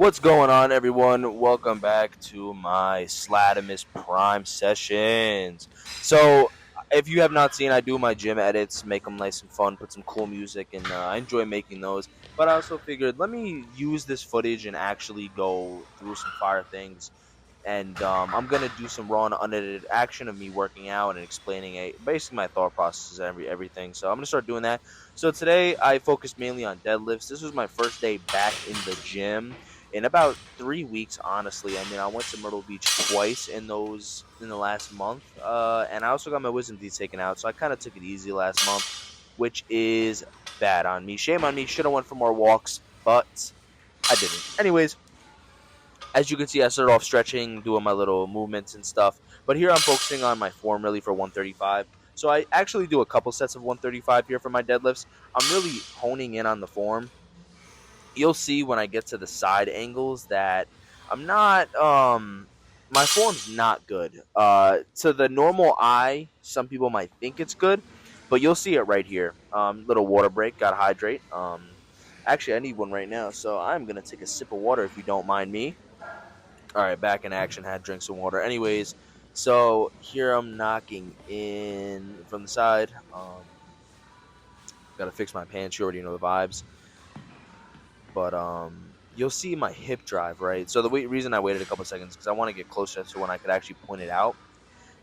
What's going on, everyone? Welcome back to my Slatimus Prime sessions. If you have not seen, I do my gym edits, make them nice and fun, put some cool music, and I enjoy making those. But I also figured, let me use this footage and actually go through some fire things. And I'm gonna do some raw and unedited action of me working out and explaining basically my thought processes and everything. So I'm gonna start doing that. So today I focused mainly on deadlifts. This was my first day back in the gym in about 3 weeks. Honestly, I mean, I went to Myrtle Beach twice in the last month, and I also got my wisdom teeth taken out. So I kind of took it easy last month, which is bad on me. Shame on me. Should have went for more walks, but I didn't. Anyways, as you can see, I started off stretching, doing my little movements and stuff. But here I'm focusing on my form really for 135. So I actually do a couple sets of 135 here for my deadlifts. I'm really honing in on the form. You'll see when I get to the side angles that I'm not my form's not good. To the normal eye, some people might think it's good, but you'll see it right here. Little water break, gotta hydrate. Actually I need one right now, so I'm gonna take a sip of water if you don't mind me. All right, back in action. Had to drink some water. Anyways, so here I'm knocking in from the side. Got to fix my pants. You already know the vibes. But you'll see my hip drive, right? So the reason I waited a couple seconds because I want to get closer to when I could actually point it out.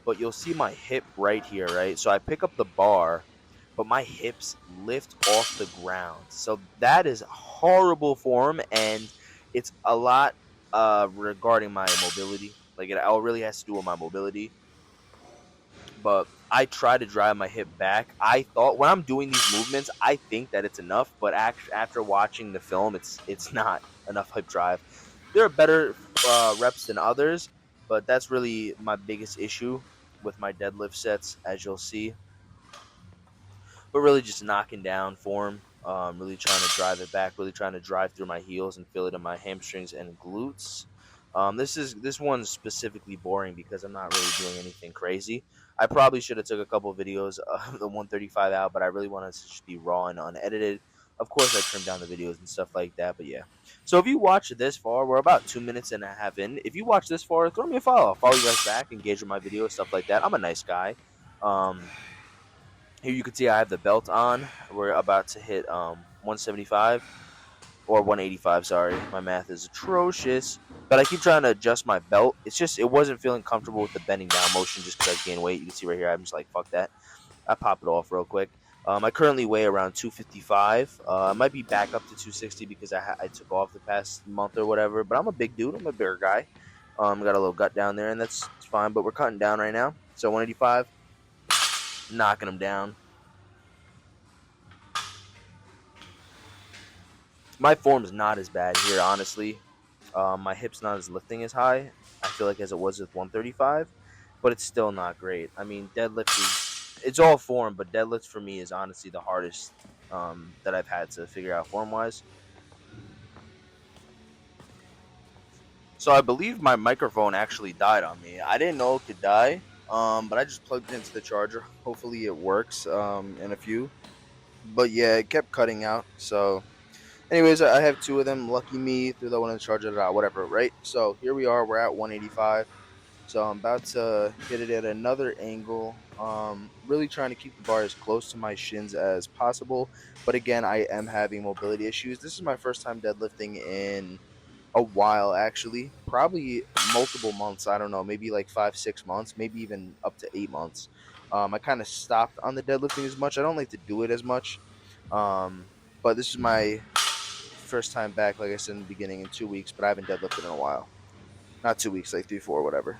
But you'll see my hip right here, right? So I pick up the bar, but my hips lift off the ground. So that is horrible form, and it's a lot regarding my mobility. Like it all really has to do with my mobility. But I try to drive my hip back. I thought when I'm doing these movements, I think that it's enough, but after watching the film, it's not enough hip drive. There are better reps than others, but that's really my biggest issue with my deadlift sets, as you'll see. But really, just knocking down form, really trying to drive it back, really trying to drive through my heels and feel it in my hamstrings and glutes. This one's specifically boring because I'm not really doing anything crazy. I probably should have took a couple of videos of the 135 out, but I really wanted to just be raw and unedited. Of course, I trimmed down the videos and stuff like that, but yeah. So if you watch this far, we're about 2 minutes and a half in. If you watch this far, throw me a follow. I'll follow you guys back, engage with my videos, stuff like that. I'm a nice guy. Um, Here you can see I have the belt on. We're about to hit 175 or 185. Sorry, my math is atrocious. But I keep trying to adjust my belt. It's just it wasn't feeling comfortable with the bending down motion just because I gained weight. You can see right here. I'm just like fuck that. I pop it off real quick. I currently weigh around 255. I might be back up to 260 because I took off the past month or whatever. But I'm a big dude. I'm a bigger guy. Got a little gut down there, and that's fine. But we're cutting down right now. So 185, knocking them down. My form's not as bad here, honestly. My hip's not as lifting as high. I feel like as it was with 135, but it's still not great. I mean, deadlift is it's all form, but deadlift for me is honestly the hardest that I've had to figure out form wise. So I believe my microphone actually died on me. I didn't know it could die, but I just plugged it into the charger. Hopefully it works in a few. But yeah, it kept cutting out. So anyways, I have two of them. Lucky me, threw that one in the charger, whatever, right? So here we are. We're at 185. So I'm about to hit it at another angle. Really trying to keep the bar as close to my shins as possible. But again, I am having mobility issues. This is my first time deadlifting in a while, actually. Probably multiple months. I don't know, maybe like 5, 6 months, maybe even up to 8 months. I kind of stopped on the deadlifting as much. I don't like to do it as much. But this is my first time back, like I said in the beginning, in 2 weeks, but I haven't deadlifted in a while. Not 2 weeks, like 3, 4, whatever.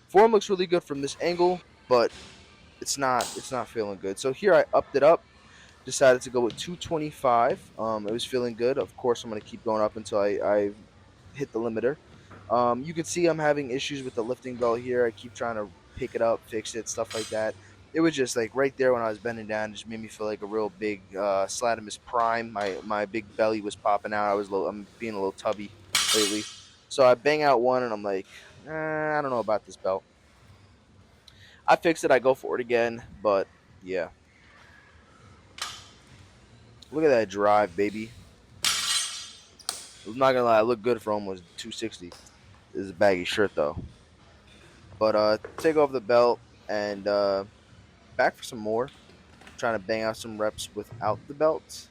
Form looks really good from this angle, but it's not feeling good. So here I upped it up. Decided to go with 225. It was feeling good. Of course, I'm gonna keep going up until I hit the limiter. You can see I'm having issues with the lifting belt here. I keep trying to pick it up, fix it, stuff like that. It was just like right there when I was bending down, it just made me feel like a real big Slatimus Prime. My big belly was popping out. I'm being a little tubby lately. So I bang out one and I'm like, I don't know about this belt. I fix it. I go for it again, but yeah, look at that drive, baby. I'm not gonna lie, I look good for almost 260. This is a baggy shirt though. But take off the belt and back for some more. Trying to bang out some reps without the belt.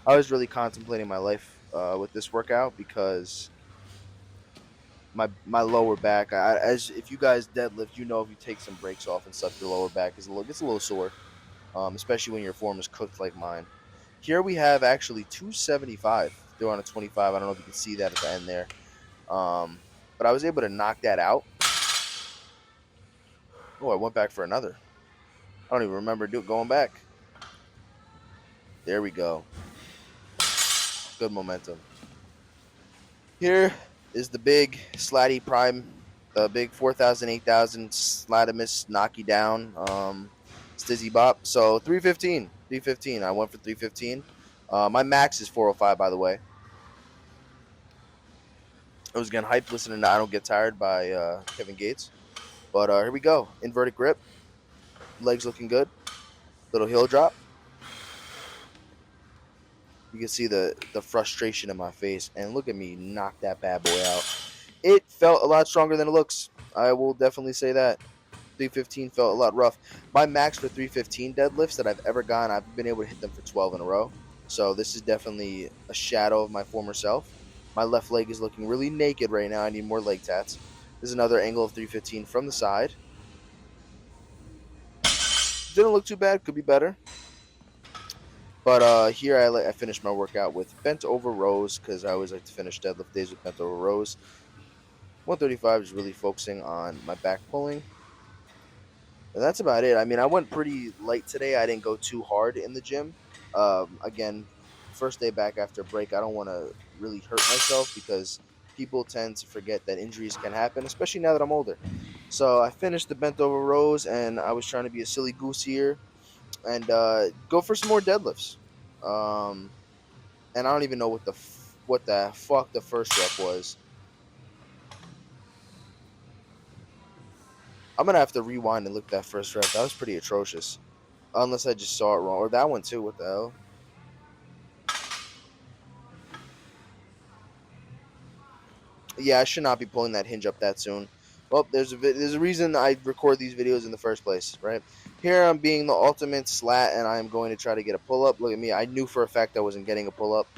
I was really contemplating my life with this workout because my lower back. As if you guys deadlift, you know if you take some breaks off and stuff, your lower back is gets a little sore, especially when your form is cooked like mine. Here we have actually 275. They're on a 25. I don't know if you can see that at the end there, but I was able to knock that out. Oh, I went back for another. I don't even remember going back. There we go. Good momentum. Here is the big Slatty Prime, the big 4,000, 8,000 Slatimus knock you down, Stizzy Bop. So 315, 315. I went for 315. My max is 405, by the way. I was getting hyped listening to I Don't Get Tired by Kevin Gates. But here we go. Inverted grip. Legs looking good. Little heel drop. You can see the frustration in my face. And look at me knock that bad boy out. It felt a lot stronger than it looks. I will definitely say that. 315 felt a lot rough. My max for 315 deadlifts that I've ever gone, I've been able to hit them for 12 in a row. So this is definitely a shadow of my former self. My left leg is looking really naked right now. I need more leg tats. This is another angle of 315 from the side. Didn't look too bad. Could be better. But here I finished my workout with bent over rows because I always like to finish deadlift days with bent over rows. 135 is really focusing on my back pulling. And that's about it. I mean, I went pretty light today. I didn't go too hard in the gym. Again, first day back after a break, I don't want to really hurt myself because people tend to forget that injuries can happen, especially now that I'm older. So I finished the bent over rows, and I was trying to be a silly goose here and go for some more deadlifts. And I don't even know what the fuck the first rep was. I'm gonna have to rewind and look at that first rep. That was pretty atrocious. Unless I just saw it wrong. Or that one too. What the hell? Yeah, I should not be pulling that hinge up that soon. Well, there's a reason I record these videos in the first place, right? Here I'm being the ultimate slat, and I'm going to try to get a pull-up. Look at me. I knew for a fact I wasn't getting a pull-up.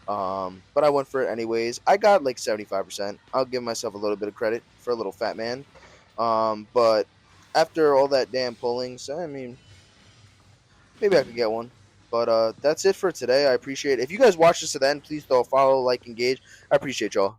But I went for it anyways. I got like 75%. I'll give myself a little bit of credit for a little fat man. But after all that damn pulling, so I mean, maybe I could get one. But that's it for today. I appreciate it. If you guys watch this to the end, please throw a follow, like, engage. I appreciate y'all.